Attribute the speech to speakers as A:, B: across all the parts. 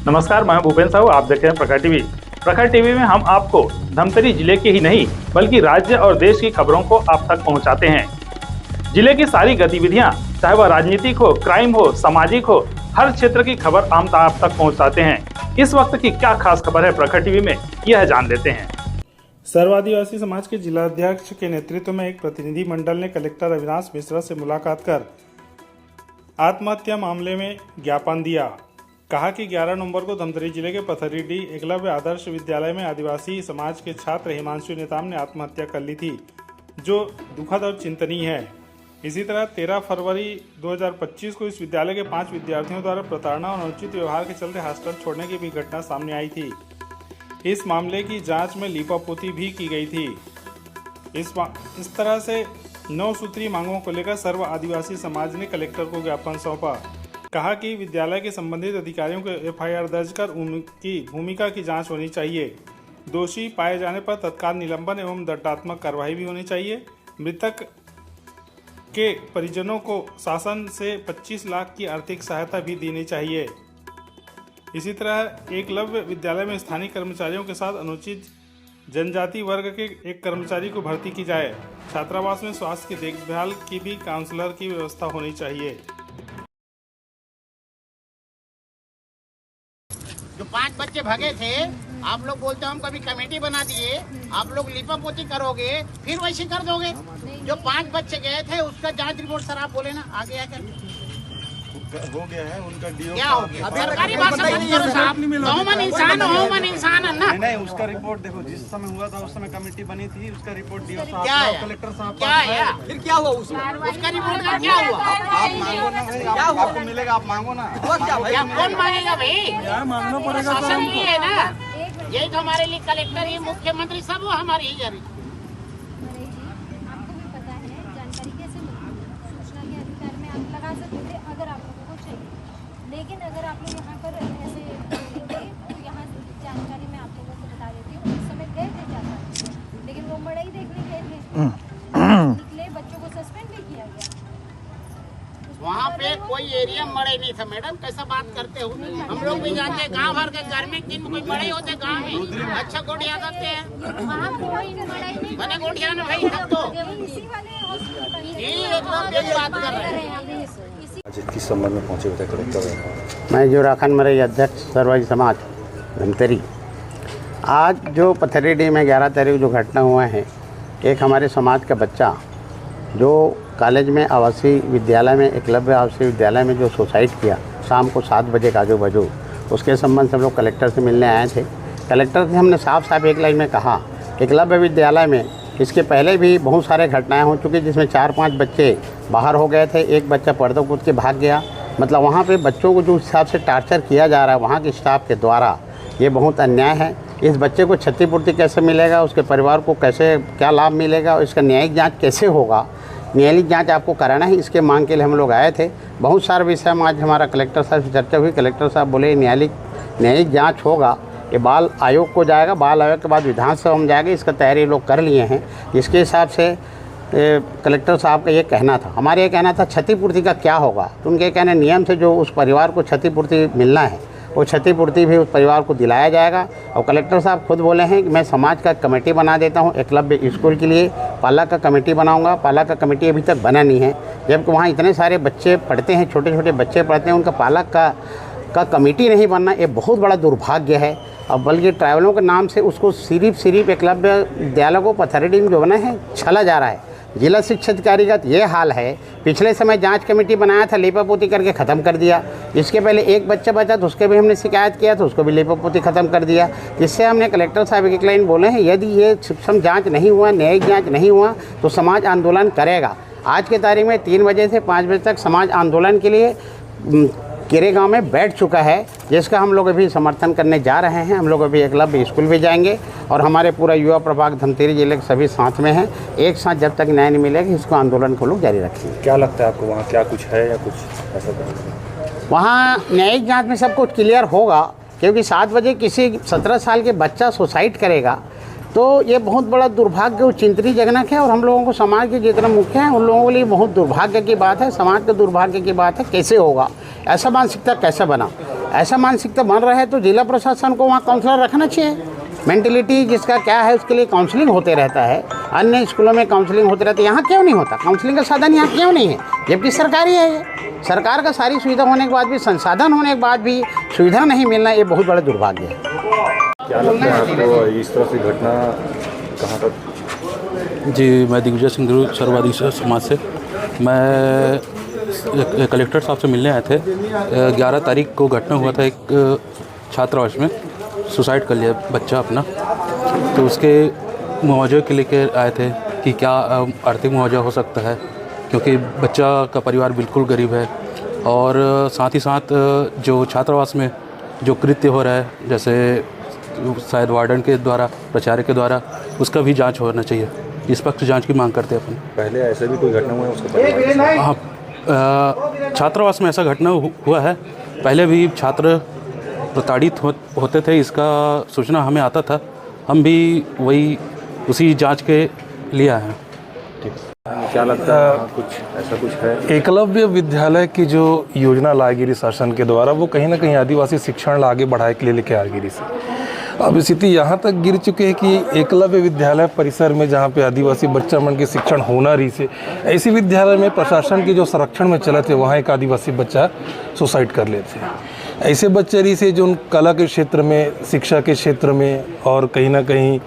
A: नमस्कार, मैं भूपेन साहू, आप देख रहे हैं प्रखर टीवी। प्रखर टीवी में हम आपको धमतरी जिले के ही नहीं बल्कि राज्य और देश की खबरों को आप तक पहुंचाते हैं। जिले की सारी गतिविधियां, चाहे वह राजनीतिक हो, क्राइम हो, सामाजिक हो, हर क्षेत्र की खबर हम आप तक पहुंचाते हैं। इस वक्त की क्या खास खबर है प्रखर टीवी में, यह जान लेते हैं।
B: सर्व आदिवासी समाज के जिलाध्यक्ष के नेतृत्व में एक प्रतिनिधि मंडल ने कलेक्टर अविनाश मिश्रा से मुलाकात कर आत्महत्या मामले में ज्ञापन दिया। कहा कि 11 नवंबर को धमतरी जिले के पथरीडीह एकलव्य आदर्श विद्यालय में आदिवासी समाज के छात्र हिमांशु नेताम ने आत्महत्या कर ली थी, जो दुखद और चिंतनीय है। इसी तरह 13 फरवरी 2025 को इस विद्यालय के 5 विद्यार्थियों द्वारा प्रताड़ना और अनुचित व्यवहार के चलते हॉस्टल छोड़ने की भी घटना सामने आई थी। इस मामले की जांच में लीपापोती भी की गई थी। इस तरह से 9 सूत्रीय मांगों को लेकर सर्व आदिवासी समाज ने कलेक्टर को ज्ञापन सौंपा। कहा कि विद्यालय के संबंधित अधिकारियों को FIR दर्ज कर उनकी भूमिका की जांच होनी चाहिए। दोषी पाए जाने पर तत्काल निलंबन एवं दंडात्मक कार्रवाई भी होनी चाहिए। मृतक के परिजनों को शासन से 25 लाख की आर्थिक सहायता भी देनी चाहिए। इसी तरह एकलव्य विद्यालय में स्थानीय कर्मचारियों के साथ अनुचित जनजाति वर्ग के एक कर्मचारी को भर्ती की जाए। छात्रावास में स्वास्थ्य की देखभाल की भी काउंसलर की व्यवस्था होनी चाहिए।
C: जो 5 बच्चे भगे थे, आप लोग बोलते हो हम कभी कमेटी बना दिए, आप लोग लिपापोती करोगे, फिर वैसे कर दोगे। जो 5 बच्चे गए थे उसका जांच रिपोर्ट सर आप बोले ना आ गया
D: हो गया है उनका डीओ
C: क्या हो गया? सरकारी भाषा मत करो साहब, ह्यूमन इंसान है ना।
D: नहीं, उसका रिपोर्ट देखो, जिस समय हुआ था उस समय कमेटी बनी थी, उसका रिपोर्ट डीओ साहब
C: क्या है?
D: कलेक्टर साहब
C: क्या है?
E: फिर क्या हुआ उसका
C: रिपोर्ट का क्या हुआ?
D: आप मांगो ना भाई, आपको मिलेगा, आप मांगो ना।
C: क्या कौन मांगेगा भाई?
B: मांगना पड़ेगा
C: शासन ही है ना, यही तो हमारे लिए कलेक्टर ही, मुख्यमंत्री सब वो हमारे ही जरिए।
F: आपको भी पता है जानकारी कैसे मिलती है, सूचना के अधिकार में आप लगा सकते थे अगर आप लोगों को चाहिए। लेकिन अगर आप लोग यहाँ पर ऐसे बोलेंगे तो यहाँ जानकारी मैं आप लोगों को बता देती हूँ। उस समय गए थे ज़्यादा, लेकिन वो मड़ई देखने गए थे, निकले, बच्चों को सस्पेंड भी किया गया।
C: वहाँ पे कोई एरिया मड़े नहीं था मैडम, कैसा बात करते हो? हम लोग भी जानते हैं, गांव भर के गर्मी के दिन में कोई मड़े होते गांव में, अच्छा गोटिया करते हैं,
F: वहाँ कोई मड़ई नहीं,
C: बने गोटिया ना भाई तब तो
F: इसी वाले हॉस्पिटल
C: एकदम यही बात कर रहे हैं।
D: किस संबंध में पहुंचे हुए थे कलेक्टर?
E: मैं जो राखन मरई अध्यक्ष सर्वाजी समाज धमतरी। आज जो पथरीडीह में 11 तारीख जो घटना हुआ है, एक हमारे समाज का बच्चा जो कॉलेज में आवासीय विद्यालय में, एकलव्य आवासीय विद्यालय में जो सुसाइड किया शाम को 7 बजे का आजू बाजू, उसके संबंध से हम लोग कलेक्टर से मिलने आए थे। कलेक्टर से हमने साफ साफ एक लाइन में कहा, एकलव्य विद्यालय में इसके पहले भी बहुत सारे घटनाएं हो चुकी जिसमें 4-5 बच्चे बाहर हो गए थे, एक बच्चा पर्दा कूद के भाग गया। मतलब वहाँ पे बच्चों को जो हिसाब से टार्चर किया जा रहा है वहाँ के स्टाफ के द्वारा, ये बहुत अन्याय है। इस बच्चे को क्षतिपूर्ति कैसे मिलेगा, उसके परिवार को कैसे क्या लाभ मिलेगा, इसका न्यायिक जाँच कैसे होगा, न्यायिक जांच आपको कराना है, इसके मांग के लिए हम लोग आए थे। बहुत सारे विषय में आज हमारा कलेक्टर साहब से चर्चा हुई। कलेक्टर साहब बोले न्यायिक जांच होगा, ये बाल आयोग को जाएगा, बाल आयोग के बाद विधानसभा में जाएगा, इसका तैयारी लोग कर लिए हैं। इसके हिसाब से कलेक्टर साहब का ये कहना था। हमारे ये कहना था क्षतिपूर्ति का क्या होगा, तो उनके कहने नियम से जो उस परिवार को क्षतिपूर्ति मिलना है वो क्षतिपूर्ति भी उस परिवार को दिलाया जाएगा। और कलेक्टर साहब खुद बोले हैं कि मैं समाज का कमेटी बना देता हूं, एकलव्य स्कूल के लिए पालक का कमेटी बनाऊंगा। पालक का कमेटी अभी तक बना नहीं है, जबकि वहाँ इतने सारे बच्चे पढ़ते हैं, छोटे छोटे बच्चे पढ़ते हैं, उनका पालक का कमेटी नहीं बनना, ये बहुत बड़ा दुर्भाग्य है। अब बल्कि ट्राइबलों के नाम से उसको सिर्फ एकलव्य विद्यालय को पथरीडीह में जो बना है छला जा रहा है। जिला शिक्षा अधिकारी का ये हाल है, पिछले समय जांच कमेटी बनाया था, लेपापोती करके ख़त्म कर दिया। इसके पहले एक बच्चा बचा तो उसके भी हमने शिकायत किया तो उसको भी लेपापोती ख़त्म कर दिया। जिससे हमने कलेक्टर साहब एक लाइन बोले हैं, यदि ये सक्षम जांच नहीं हुआ, न्यायिक जांच नहीं हुआ तो समाज आंदोलन करेगा। आज के तारीख में 3 बजे से 5 बजे तक समाज आंदोलन के लिए केरे गांव में बैठ चुका है, जिसका हम लोग अभी समर्थन करने जा रहे हैं। हम लोग अभी एकलव्य स्कूल भी जाएंगे और हमारे पूरा युवा प्रभाग धमतरी जिले के सभी साथ में हैं। एक साथ जब तक न्याय नहीं मिलेगा इसको आंदोलन को लोग जारी रखेंगे।
D: क्या लगता है आपको, वहाँ क्या कुछ है या कुछ ऐसा?
E: वहाँ न्यायिक जांच में सब कुछ क्लियर होगा, क्योंकि 7 बजे किसी 17 साल के बच्चा सुसाइड करेगा तो ये बहुत बड़ा दुर्भाग्य और चिंतनीजनक है और हम लोगों को समाज के जितने मुख्य हैं उन लोगों के लिए बहुत दुर्भाग्य की बात है, समाज के दुर्भाग्य की बात है। कैसे होगा ऐसा मानसिकता, कैसे बना? ऐसा मानसिकता बन रहा है तो जिला प्रशासन को वहाँ काउंसलर रखना चाहिए। मेंटलिटी जिसका क्या है उसके लिए काउंसलिंग होते रहता है, अन्य स्कूलों में काउंसलिंग होते रहते हैं, यहाँ क्यों नहीं होता? काउंसलिंग का साधन यहाँ क्यों नहीं है? जबकि सरकारी है ये। सरकार का सारी सुविधा होने के बाद भी, संसाधन होने के बाद भी सुविधा नहीं मिलना, ये बहुत बड़ा दुर्भाग्य है।
G: क्या लगता है आपको इस तरह की घटना कहाँ तक?
H: जी, मैं दिग्विजय सिंह ध्रुव सर्ववादी समाज से। मैं कलेक्टर साहब से मिलने आए थे। 11 तारीख को घटना हुआ था, एक छात्रावास में सुसाइड कर लिया बच्चा अपना, तो उसके मुआवजे के लेके आए थे कि क्या आर्थिक मुआवजा हो सकता है, क्योंकि बच्चा का परिवार बिल्कुल गरीब है। और साथ ही साथ जो छात्रावास में जो कृत्य हो रहा है, जैसे शायद वार्डन के द्वारा, प्राचार्य के द्वारा, उसका भी जांच होना चाहिए। निष्पक्ष जांच की मांग करते हैं अपन।
G: पहले ऐसे भी कोई घटना हुआ है उसके परिवार?
H: हाँ, छात्रावास में ऐसा घटना हुआ है। पहले भी छात्र प्रताड़ित होते थे, इसका सूचना हमें आता था, हम भी वही उसी जांच के लिए आए हैं।
G: क्या लगता है कुछ ऐसा कुछ है?
I: एकलव्य विद्यालय की जो योजना लाई गई शासन के द्वारा, वो कहीं ना कहीं आदिवासी शिक्षण आगे बढ़ाने के लिए लेके आ गई से। अब स्थिति यहाँ तक गिर चुकी है कि एकलव्य विद्यालय परिसर में जहाँ पे आदिवासी बच्चा मन के शिक्षण होना रही से, ऐसी विद्यालय में प्रशासन के जो संरक्षण में चले थे, वहाँ एक आदिवासी बच्चा सुसाइड कर लेते हैं। ऐसे बच्चे रही से जो कला के क्षेत्र में, शिक्षा के क्षेत्र में और कहीं ना कहीं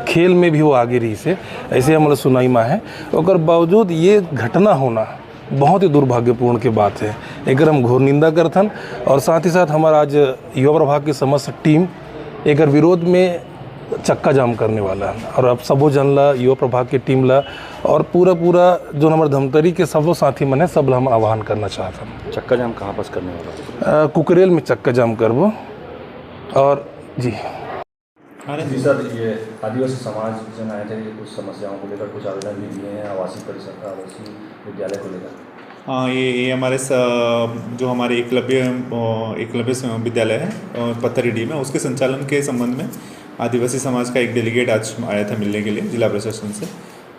I: खेल में भी वो आगे रही से, ऐसे हमारा सुनाई में है। और बावजूद ये घटना होना बहुत ही दुर्भाग्यपूर्ण की बात है। एक हम घोर निंदा करथन और साथ ही साथ हमारा आज युवा प्रभाग की समस्त टीम एक विरोध में चक्का जाम करने वाला है। और अब सबो जन ला, युवा प्रभाग की टीम ला और पूरा जो हमारे धमतरी के सबो साथी मन है, सब ला हम आह्वान करना चाहते हैं।
G: चक्का जाम कहाँ पास करने वाला?
I: कुकरेल में चक्का जाम करबो। और जी
G: सर, ये आदिवासी समाज जन आए थे, कुछ समस्याओं को लेकर कुछ आवेदन भी दिए हैं आवासीय परिसर का, आवासीय विद्यालय को लेकर।
J: हाँ, ये हमारे जो हमारे एकलव्य विद्यालय है पत्थरीडीह में, उसके संचालन के संबंध में आदिवासी समाज का एक डेलीगेट आज आया था मिलने के लिए जिला प्रशासन से,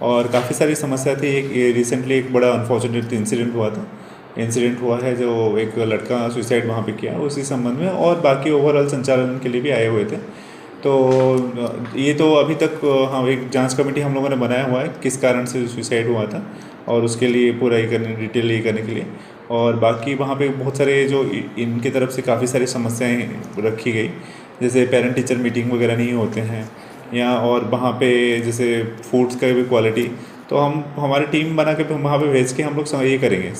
J: और काफ़ी सारी समस्या थी। एक रिसेंटली एक बड़ा अनफॉर्चुनेट इंसिडेंट हुआ है जो एक लड़का सुसाइड वहाँ पे किया, उसी संबंध में, और बाकी ओवरऑल संचालन के लिए भी आए हुए थे। तो ये तो अभी तक हाँ, एक जांच कमेटी हम लोगों ने बनाया हुआ है किस कारण से सुसाइड हुआ था, और उसके लिए पूरा डिटेल ये करने के लिए। और बाकी वहाँ पे बहुत सारे जो इनके तरफ से काफ़ी सारी समस्याएं रखी गई, जैसे पेरेंट टीचर मीटिंग वगैरह नहीं होते हैं, या और वहाँ पे जैसे फूड्स का भी क्वालिटी, तो हम हमारी टीम बना के वहाँ पे भेज के हम लोग ये करेंगे।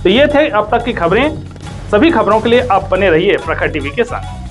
A: तो ये थे अब तक की खबरें। सभी खबरों के लिए आप बने रहिए प्रखर टीवी के साथ।